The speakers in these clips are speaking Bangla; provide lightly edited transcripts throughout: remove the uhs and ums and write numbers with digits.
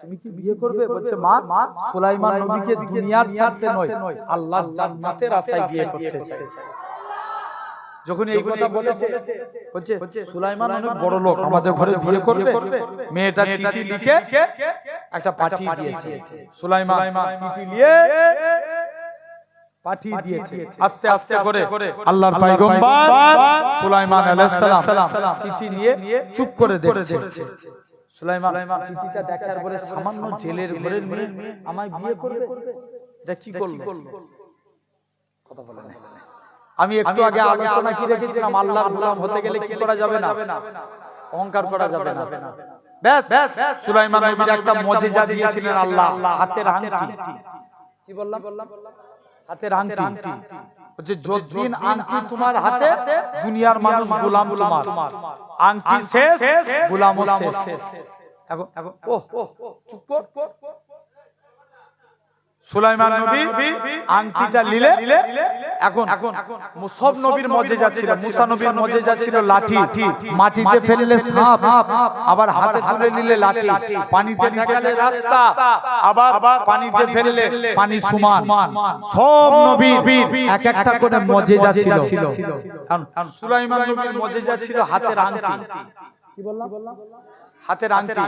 তুমি কি বিয়ে করবে? বলছে মা, সুলাইমান নবীকে দুনিয়ার স্বার্থে নয়, আল্লাহর জান্নাতের আশায় বিয়ে করতে চাই। যখন এই কথা বলেছে, বলছে সুলাইমান অনেক বড় লোক, আমাদের ঘরে বিয়ে করবে। মেয়েটা চিঠি লিখে একটা পাঠিয়ে দিয়েছে। সুলাইমান চিঠি নিয়ে পাঠিয়ে দিয়েছে। আস্তে আস্তে করে আল্লাহর পয়গম্বর সুলাইমান আলাইহিস সালাম চিঠি নিয়ে চুপ করে দেখছে। সুলাইমান চিঠিটা দেখার পরে সামান্য জেলের ঘরের মেয়ে আমায় বিয়ে করবে, এটা কি করলো? কথা বলে না। আমি একটু আগে আলোচনা কি রেখেছিলাম, আল্লাহর গোলাম হতে গেলে কি করা যাবে না? অহংকার করা যাবে না। ব্যাস, সুলাইমান নবীর একটা মুজিজা দিয়েছিলেন আল্লাহ, হাতের আংটি। কি বললাম? হাতের আংটি। যে যতদিন আংটি তোমার হাতে, দুনিয়ার মানুষ গোলাম তোমার। আংটি শেষ, গোলামও শেষ। এখন চুপ কর। সুলাইমান নবী আংটিটা নিলে, এখন সব নবীর মুজিজা ছিল। মুসা নবীর মুজিজা ছিল লাঠি, মাটিতে ফেললে সাপ, আবার হাতে তুলে নিলে লাঠি, পানিতে ঠেকালে রাস্তা, আবার পানিতে ফেললে পানি সমান। সব নবীর এক একটা করে মুজিজা ছিল। কারণ সুলাইমান নবীর মুজিজা ছিল হাতের আংটি। কি বললাম? হাতের আংটি।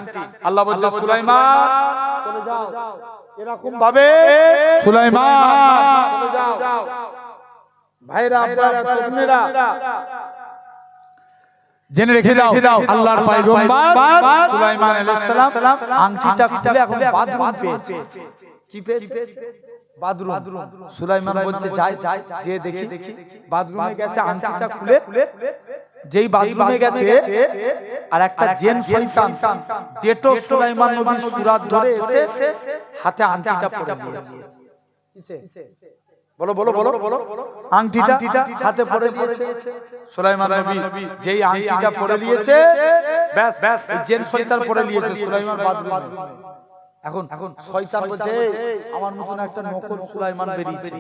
আল্লাহ বলছে সুলাইমান চলে যাও, এরকম ভাবে সুলাইমান চলে যাও। ভাইরা আপনারা তরুণেরা জেনে রেখে দাও, আল্লাহর পয়গম্বর সুলাইমান আলাইহিস সালাম আংটিটা খুলে এখন বাথরুম পেয়েছে। কি পেয়েছে? বাথরুম। সুলাইমান বলছে যাই যে দেখি। বাথরুমে গেছে, আংটিটা খুলে যেই বাথরুমে গেছে, আর একটা জিন শয়তান ডেটো সুলাইমান নবীর সুরাত ধরে এসে হাতে আংটিটা পরে নিয়েছে। কিসে? বলো বলো বলো। আংটিটা হাতে পরে নিয়েছে সুলাইমান নবী। যেই আংটিটা পরে নিয়েছে, ব্যাস জিন শয়তান পরে নিয়েছে সুলাইমান বাথরুমে। এখন শয়তান বলছে আমার মতন একটা নকল সুলাইমান বেরিয়েছে,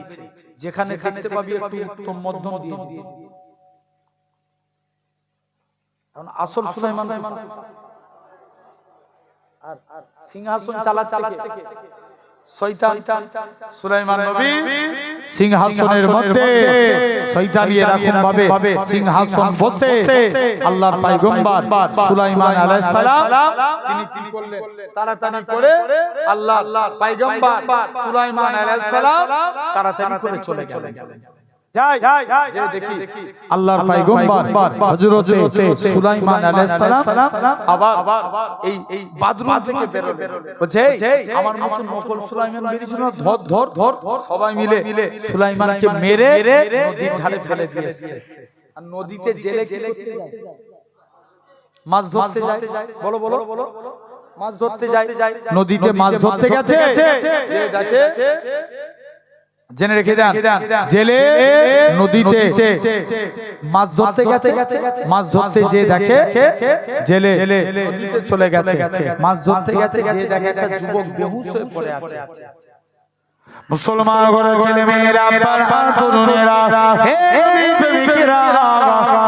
যেখানে দেখতে পাবি একটু উত্তম মধ্যম দিয়ে। আসল সুলাইমান আর সিংহাসন চালাচ্ছে শয়তান। সুলাইমান নবী সিংহাসনের মধ্যে, শয়তানি এরকম ভাবে সিংহাসন বসে আল্লাহর পয়গম্বর সুলাইমান আলাইহিস সালাম তিনি কি করলেন? তাড়াতাড়ি করে আল্লাহর পয়গম্বর সুলাইমান আলাইহিস সালাম তাড়াতাড়ি করে চলে গেলেন। যে দেখি আল্লাহর পয়গম্বর হযরতে সুলাইমান আলাইহিস সালাম আবার এই বাথরুম থেকে বের হলেন। বলছে আমার মত নকল সুলাইমান বেরিয়েছিল, ধর সবাই মিলে সুলাইমানকে মেরে নদীর ধারে ফেলে দিয়েছে। আর নদীতে জেলে কি করতে যায়? মাছ ধরতে যায়। বলো বলো। মাছ ধরতে যায়, নদীতে মাছ ধরতে গেছে। যে দেখে, জেনে রেখে দেন, জেলে নদীতে মাছ ধরতে গেছে। মাছ ধরতে যে দেখে জেলে নদীতে চলে গেছে, মাছ ধরতে গেছে। যে দেখে একটা যুবক বেহুশ হয়ে পড়ে আছে। মুসলমান ঘরের ছেলে মেয়েরা, তরুণেরা, হে নবী প্রেমিকেরা,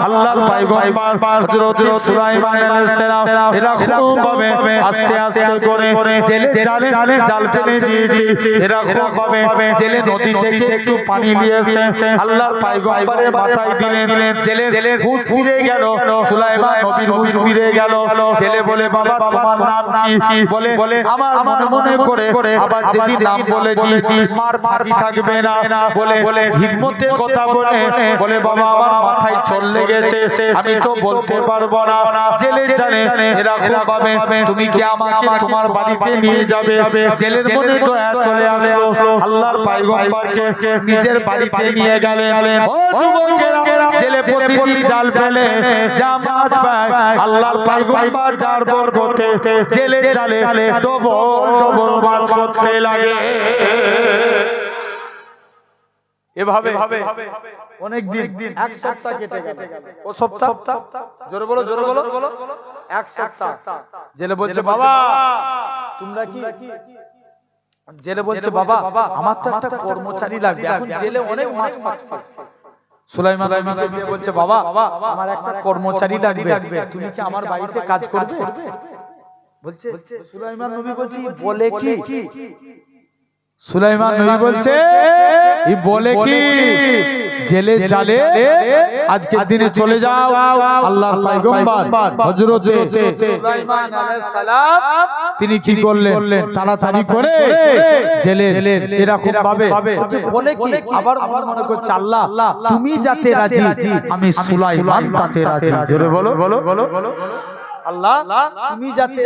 আল্লাহর পয়গম্বর হযরত সুলাইমান আলাইহিস সালাম এরকম ভাবে আস্তে আস্তে করে জেলে জাল ফেলে দিয়েছে। এরকম ভাবে জেলে নদী থেকে একটু পানি নিয়েছে, আল্লাহর পয়গম্বরের মাথায় দিলেন। জেলে হুঁশ ফিরে গেল, সুলাইমান নবীর হুঁশ ফিরে গেল। জেলে বলে বাবা তোমার নাম কি? বলে আমার মনে মনে করে আবার যদি নাম বলে দিই মার ফাঁকি থাকবে না। বলে হিকমতের কথা বলে বাবা আমার মাথায় চল লেগেছে, আমি তো বলতে পারবো না। জেলে জানে এরকম ভাবে তুমি কি আমাকে তোমার বাড়িতে নিয়ে যাবে? জেলের মনে তো চলে আসলো, আল্লাহর পয়গম্বরকে নিজের বাড়িতে নিয়ে গেলেন। ও যুবকেরা, জেলে প্রতিদিন জাল ফেলে যা মাছ পায়, আল্লাহর পয়গম্বর যার বরকতে জেলে জালে ডবল মাছ করতে লাগে। এভাবে অনেক দিন, এক সপ্তাহ কেটে গেল। ও সপ্তাহ, জোরে বলো জোরে বলো, এক সপ্তাহ। জেলে বলছে বাবা তোমরা কি? জেলে বলছে বাবা আমার তো একটা কর্মচারী লাগবে, এখন জেলে অনেক মাছ পাচ্ছে। সুলাইমান নবী বলছে বাবা আমার একটা কর্মচারী লাগবে, তুমি কি আমার বাড়িতে কাজ করবে? বলছে সুলাইমান নবী বলছি বলে কি সুলাইমান নবী বলছে এই বলে কি জেলে জালে আজকের দিনে চলে যাও আল্লাহর পয়গম্বর হযরত সুলাইমান আলাইহিস সালাম তিনি কি করলেন তাড়াতাড়ি করে জেলে এরকম ভাবে বলে কি আবার মনে করছে আল্লাহ তুমি যাতে রাজি আমি সুলাইমান তাতে রাজি জোরে বলো আল্লাহ তুমি যাতে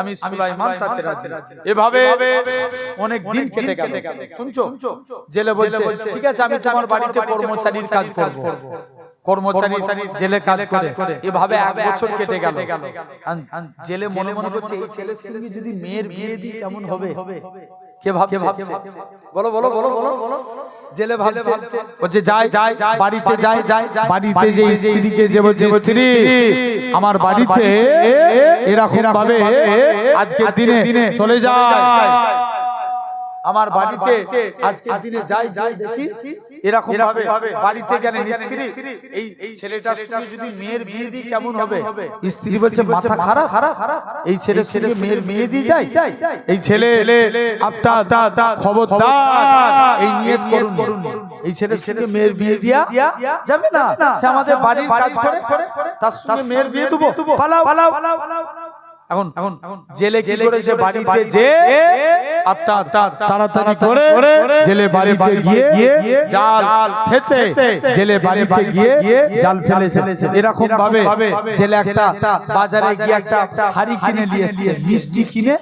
আমি সুলাইমান তাতে রাজি এভাবে অনেক দিন কেটে গেল শুনছো জেলে বলছে ঠিক আছে আমি তোমার বাড়িতে কর্মচারীর কাজ করব কর্মচারী জেলে কাজ করে এভাবে এক বছর কেটে গেল জেলে মনে মনে করছে এই ছেলের সঙ্গে যদি মেয়ের বিয়ে দিই কেমন হবে কে ভাবছে বলো বলো বলো বলো জেলে ভাবছে বলছে যাই বাড়িতে যাই বাড়িতে যে স্ত্রীকে যে বলছে স্ত্রী আমার বাড়িতে এরকম ভাবে আজকের দিনে চলে যায় আমার বাড়িতে আজকের দিনে যাই দেখি এরকম ভাবে বাড়িতে গেলেন স্ত্রী এই ছেলেটার সঙ্গে যদি মেয়ের বিয়ে দিই কেমন হবে স্ত্রী বলছে মাথা খারাপ এই ছেলের সঙ্গে মেয়ের বিয়ে দিয়ে যায় এই ছেলে আপনার খবরদার এই নিয়ত করুন এই ছেলের সঙ্গে মেয়ের বিয়ে দিয়া যাবে না সে আমাদের বাড়ির কাজ করে তার সঙ্গে মেয়ের বিয়ে দেবো পালাও এখন জেলে কি করেছে বাড়িতে যে আপনার তাড়াতাড়ি করে জেলে বাড়িতে গিয়ে জাল ফেলছে জেলে বাড়িতে গিয়ে জাল ফেলেছে এরকম ভাবে জেলে একটা বাজারে গিয়ে একটা শাড়ি কিনে নিয়ে এসেছে মিষ্টি কিনে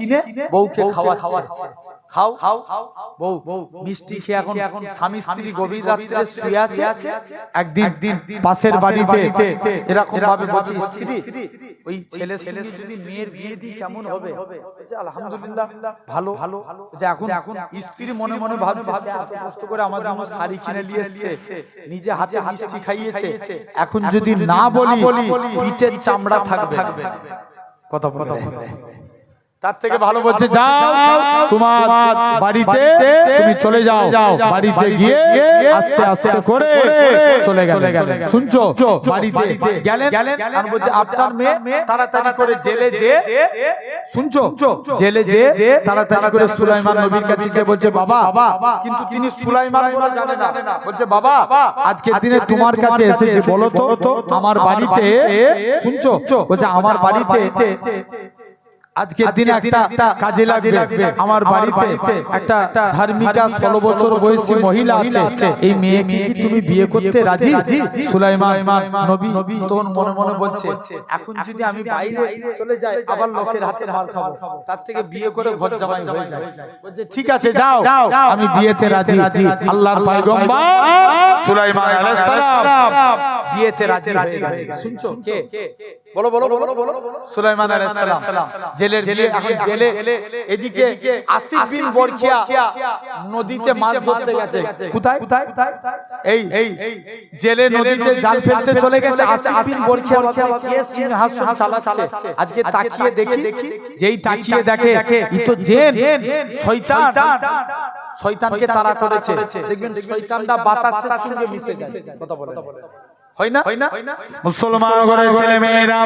বউকে খাওয়াচ্ছে খাও বউ মিষ্টি খেয়ে এখন স্বামী স্ত্রী গভীর রাত্রে শুয়ে আছে একদিন পাশের বাড়িতে এরকম ভাবে বলছে স্ত্রী ওই ছেলের সঙ্গে যদি মেয়ের বিয়ে দিই কেমন হবে আলহামদুলিল্লাহ ভালো যে এখন স্ত্রী মনে মনে ভাবছে এত কষ্ট করে আমার জন্য শাড়ি কিনে নিয়ে এসেছে নিজে হাতে মিষ্টি খাইয়েছে এখন যদি না বলি পিঠের চামড়া থাকবে কথা বলে তার থেকে ভালো বলছে যাও তোমার বাড়িতে তুমি চলে যাও বাড়িতে গিয়ে আস্তে আস্তে করে চলে গেলেন শুনছো বাড়িতে গেলেন আর বলছে আপনার মেয়ে তাড়াতাড়ি করে জেলে যে শুনছো জেলে যে তাড়াতাড়ি করে সুলাইমান নবীর কাছে যে বলছে বাবা কিন্তু তিনি সুলাইমান বলে জানে না বলছে বাবা আজকের দিনে তোমার কাছে এসেছে বলো তো আমার বাড়িতে শুনছো বলছে আমার বাড়িতে আজকের দিনে একটা কাজে লাগবে আমার বাড়িতে একটা ধার্মিকা 16 বছর বয়সী মহিলা আছে এই মেয়েকে কি তুমি বিয়ে করতে রাজি সুলাইমান নবী তখন মনে মনে বলছে এখন যদি আমি বাইরে চলে যাই আবার লোকের হাতে মার খাবো তার থেকে বিয়ে করে ঘর জামাই হয়ে যায় বলছে ঠিক আছে যাও আমি বিয়েতে রাজি আল্লাহর পয়গম্বর সুলাইমান আলাইহিস সালাম বিয়েতে রাজি হয়ে গেলেন শুনছো কে বলো বলো বলো সুলাইমান আলাইহিস সালাম জেলের গিয়ে এখন জেলে এদিকে আসিফ বিন বরখিয়া নদীতে মাছ ধরতে গেছে কোথায় এই জেলে নদীতে জাল ফেলতে চলে গেছে আসিফ বিন বরখিয়া ভাবছে কে সিংহাসন চালাচ্ছে আজকে তাকিয়ে দেখি যেই তাকিয়ে দেখে ই তো জিন শয়তান শয়তানকে তাড়া করেছে দেখবেন শয়তানটা বাতাসের সঙ্গে মিশে যায় কথা বলে হয় না মুসলমান ঘরের ছেলে মেয়েরা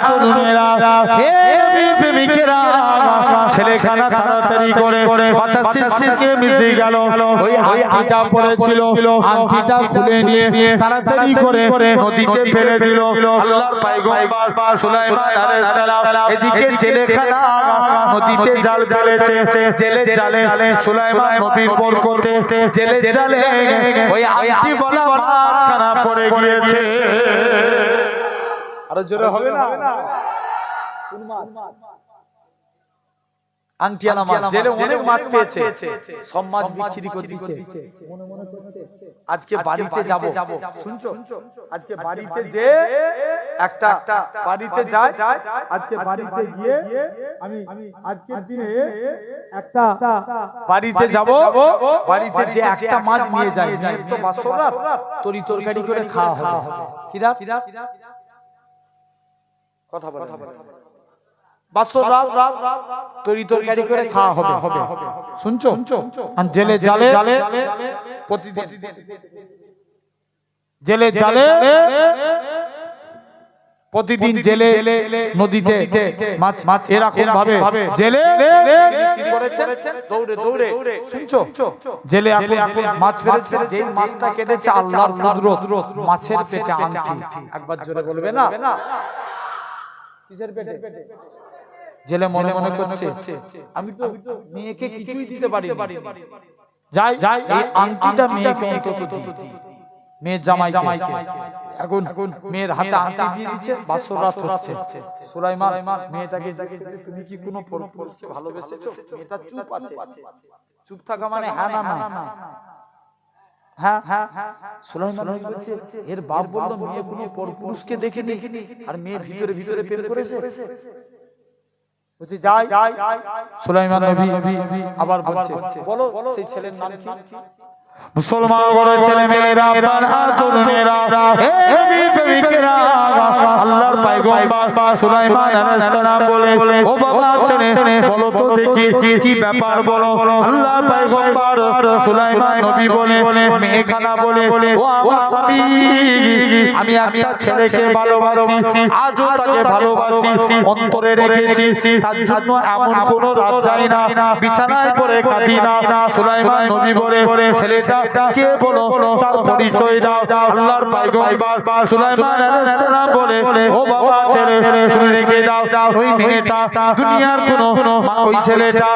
তরুণেরা হে নবী প্রেমিকেরা ছেলেখানা তাড়াতাড়ি করে বাতাসের সঙ্গে মিশে গেল ওই আংটিটা পড়েছিল আংটিটা খুলে নিয়ে তাড়াতাড়ি করে নদীতে ফেলে দিল আল্লাহর পয়গম্বর সুলাইমান আলাইহিস সালাম এদিকে ছেলেখানা নদীতে জাল ফেলেছে জেলের জালে সুলাইমান নবীর বরকতে জেলের জালে ওই আংটি বলা মাছখানা পড়ে গিয়ে আরো জোরে হবে না কোন মাছ আংটিয়ালা মাছ জেলে অনেক মাছ পেয়েছে সব মাছ বিক্রি করে দিচ্ছে মনে মনে করছে আজকে বাড়িতে যাব শুনছো আজকে বাড়িতে যে একটা বাড়িতে যায় আজকে বাড়িতে গিয়ে আমি আজকের দিনে একটা বাড়িতে যাব বাড়িতে যে একটা মাছ নিয়ে যাই তো বাসরাত তরি তরকারি করে খাওয়া হবে কিরাত কথা বলে বাসরাত তরি তরকারি করে খাওয়া হবে শুনছো আর জেলে জালে প্রতিদিন জেলে জালে প্রতিদিন জেলে নদীতে মাছ এরকম ভাবে জেলে কি করেছেন, দৌড়ে দৌড়ে, শুনছো, জেলে এখন মাছ ফেলেছে, যেই মাছটা কেটেছে আল্লাহর কুদরত, মাছের পেটে আংটি। একবার জোরে বলবে না, কিসের পেটে? জেলে মনে মনে করছে আমি তো মেয়েকে কিছুই দিতে পারি, যাই এই আংটিটা মেয়েকে অন্তত দিই, মেয়ের জামাইকে। এখন মেয়ের হাতে আংটি দিয়ে দিচ্ছে, বাসর রাত হচ্ছে। সুলাইমান মেয়েটাকে দেখে, তুমি কি কোনো পুরুষকে ভালোবেসেছো? মেয়েটা চুপ আছে। চুপ থাকা মানে হ্যাঁ না না, হ্যাঁ হ্যাঁ। সুলাইমান বলছে, এর বাপ বলল মেয়ে কোনো পুরুষকে দেখেনি, আর মেয়ে ভিতরে ভিতরে প্রেম করেছে। যাই সুলাইমান নবী আবার বলছে, বলো সেই ছেলের নাম কি? মুসলমান বড় ছেলে মেয়েরা, পাড়া তরুণেরা, হে নবী প্রেমিকেরা, আল্লাহর পয়গম্বর সুলাইমান আলাইহিস সালাম বলে, ও বাবা ছেলে বলো তো দেখি কি ব্যাপার বলো। আল্লাহর পয়গম্বর সুলাইমান নবী বলে, মেয়েখানা বলে, ও আমার স্বামী, আমি একটা ছেলেকে ভালোবাসি, আজও তাকে ভালোবাসি, অন্তরে রেখেছি, তার জন্য এমন কোন রাত যায় না, বিছানায় পড়ে কাটি না। সুলাইমান নবী বলে, ছেলে কে বলো, তার পরিচয় দাও। আল্লাহর পয়গম্বর সুলাইমান আলাইহিস সালাম বলে, ও বাবা ছেলে শুনে রেখে দাও, ওই মেয়েটা দুনিয়ার কোনো, ওই ছেলেটা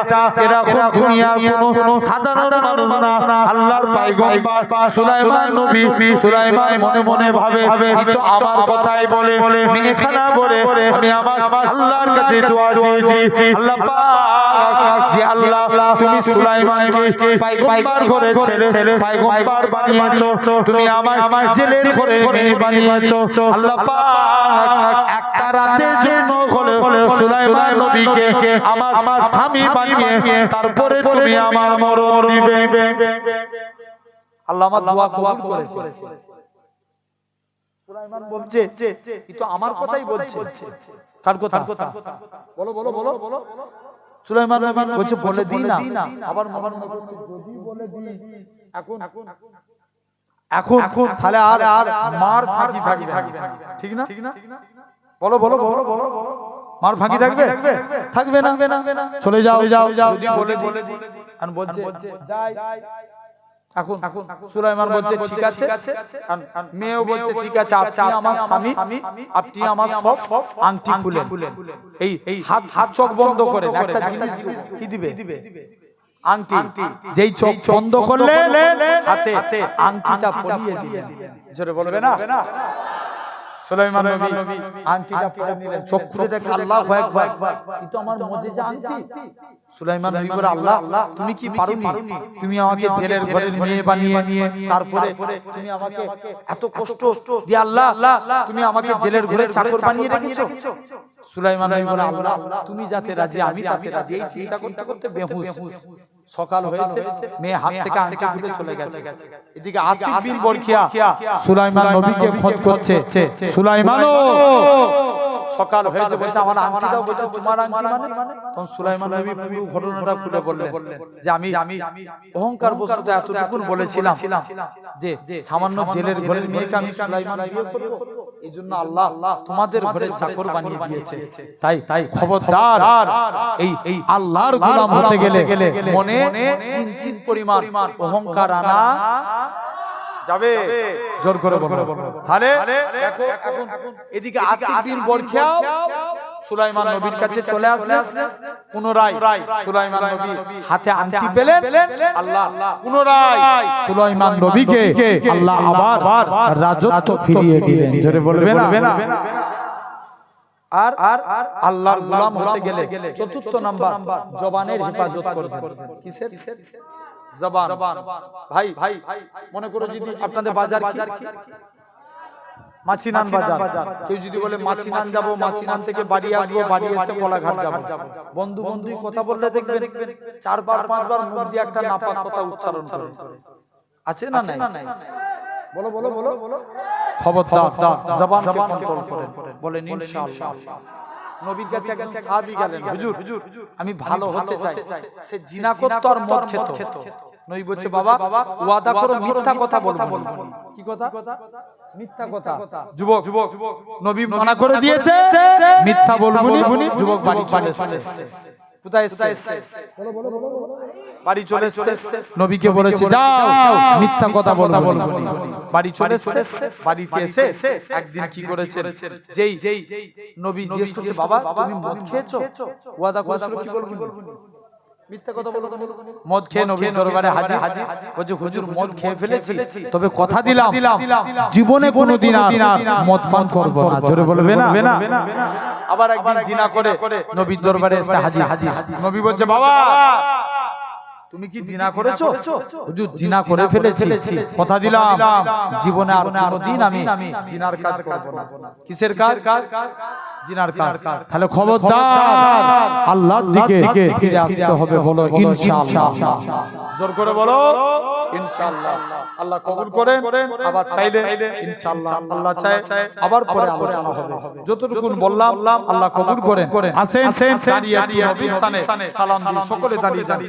এরকম দুনিয়ার কোনো সাধারণ মানুষ না। আল্লাহর পয়গম্বর সুলাইমান নবী, সুলাইমান মনে মনে ভাবে, এই তো আমার কথাই বলে। মেয়েখানা বলে, আমি আমার আল্লাহর কাছে দোয়া চেয়েছি, আল্লাহ পাক, যে আল্লাহ তুমি সুলাইমানকে পয়গম্বর ঘরের ছেলে পয়গম্বর বানিয়েছো, তুমি আমার জেলের ঘরে মেয়ে বানিয়েছো, আল্লাহ পাক একটা রাতের জন্য হলে সুলাইমান নবীকে আমার স্বামী বানিয়ে তারপরে তুমি আমার মরণ দিবে। আল্লাহ আমার দোয়া কবুল করেছে। সুলাইমান বলছে, এই তো আমার কথাই বলছে। কার কথা? বলো বলো বলো বলো। সুলাইমান বলছে, বলে দিই না। আবার মনে মনে করছে, যদি বলে দিই এখন তাহলে আর মার ফাঁকি থাকবে, ঠিক না? বলো বলো বলো বলো, মার ফাঁকি থাকবে? থাকবে না, চলে যাও। যদি বলে দিই, আর বলছে যাই। এখন সুলাইমান বলছে, ঠিক আছে। মেয়েও বলছে, ঠিক আছে, আপনি আমার স্বামী, আপনি আমার সব, আংটি খুলে এই হাত চোখ বন্ধ করে একটা জিনিস কি দিবে? আংটি। যেই চোখ বন্ধ করলে হাতে আংটিটা পরিয়ে দিবেন। জোরে বলবে না? সুলাইমান নবী আংটিটা পরে নিলেন, চোখ খুলে দেখে আল্লাহু আকবার, এই তো আমার মুজিজা আংটি। সুলাইমান নবী বলে, আল্লাহ তুমি কি পারোনি? তুমি আমাকে জেলের ঘরের মেয়ে বানিয়ে, তারপরে তুমি আমাকে এত কষ্ট দিয়ে, আল্লাহ তুমি আমাকে জেলের ঘরে চাকর বানিয়ে রেখেছো। সুলাইমান নবী বলে, আল্লাহ তুমি যাতে রাজি, আমি তাতে রাজি। এই চিন্তা করতে করতে বেহুশ। সকাল হয়েছে, মেয়ে হাত থেকে আংটি খুলে চলে গেছে। এদিকে আসিফ বিন বরখিয়া সুলাইমান নবীকে খোঁজ করছে। সুলাইমানও সকাল হয়েছে, বলছে আমার আংটি দাও। বলছে তোমার আংটি মানে? তখন সুলাইমান নবী পুরো ঘটনাটা খুলে বললেন, যে আমি অহংকার বশত এতটুকু বলেছিলাম যে সামান্য জেলের ঘরের মেয়েকে আমি সুলাইমান বিয়ে করব, এই জন্য আল্লাহ তোমাদের ঘরে চাকর বানিয়ে দিয়েছে। তাই খবরদার, এই আল্লাহর গোলাম হতে গেলে মনে কিঞ্চিত পরিমাণ অহংকার আনা যাবে। জোর করে বলো। তাহলে দেখো, এখন এদিকে আসিফ বিন বরখিয়া সুলাইমান নবীর কাছে চলে আসলেন। পুনরায় সুলাইমান নবী হাতে আংটি পেলেন। আল্লাহ পুনরায় সুলাইমান নবীকে আল্লাহ আবার রাজত্ব ফিরিয়ে দিলেন। জোরে বলবেন না? আর আল্লাহর গোলাম হতে গেলে চতুর্থ নাম্বার, জবানের হেফাজত করবেন। কিসের? জবান। ভাই মনে করো যদি আপনাদের বাজার কি? মাছিনান বাজার। কেউ যদি বলে মাছিনান যাবো, মাছিনান থেকে বাড়ি আসবো, বাড়ি এসে কোলাঘাট যাবো, বন্ধু বন্ধুই কথা বললে দেখবেন 4-5 বার মুখ দিয়ে একটা নাপাক কথা উচ্চারণ করে। আছে না নাই? বলো বলো বলো বলো। খবরদার জবানকে কন্ট্রোল করেন। বলেন ইনশাআল্লাহ। নবীর কাছে একজন সাহাবী গেলেন, হুজুর আমি ভালো হতে চাই। সে জিনা করত আর মদ খেত। নবী বলছে বাবা ওয়াদা করো মিথ্যা কথা বলবো না। কি কথা? মিথ্যা কথা। যুবক নবী মানা করে দিয়েছে মিথ্যা বলবো না। যুবক বাড়ি চলে এসেছে। কোথায় এসেছে? বাড়ি চলে এসেছে। নবীকে বলেছে যাও মিথ্যা কথা বলবো না। বাড়ি চলে এসেছে। বাড়িতে এসে একদিন কি করেছেন, যেই নবী জিজ্ঞেস করছে বাবা তুমি মদ খেয়েছো? ওয়াদা করেছিল কি বলবো না, মিথ্যা কথা বলবো না। মদ খেয়ে নবীর দরবারে হাজির। বলছে হুজুর মদ খেয়ে ফেলেছি, তবে কথা দিলাম জীবনে কোনোদিন আর মদ পান করব না। জোরে বলবে না? আবার একদিন জিনা করে নবীর দরবারে এসে হাজির। নবী বলছে বাবা তুমি কি জিনা করেছো? হুজুর জিনা করে ফেলেছি, কথা দিলাম জীবনে আর কোনোদিন আমি জিনার কাজ করব না। কিসের কাজ? জিনার কাজ। তাহলে খবরদার আল্লাহর দিকে ফিরে আসতে হবে। বলো ইনশাআল্লাহ। জোর করে বলো ইনশাআল্লাহ। আল্লাহ কবুল করেন। আবার চাইলে ইনশাআল্লাহ আল্লাহ চায় আবার পরে আলোচনা হবে। যতটুকু বললাম আল্লাহ কবুল করেন। আসেন দাঁড়িয়ে একটু নবীর শানে সালাম দিই। সকলে দাঁড়িয়ে যান।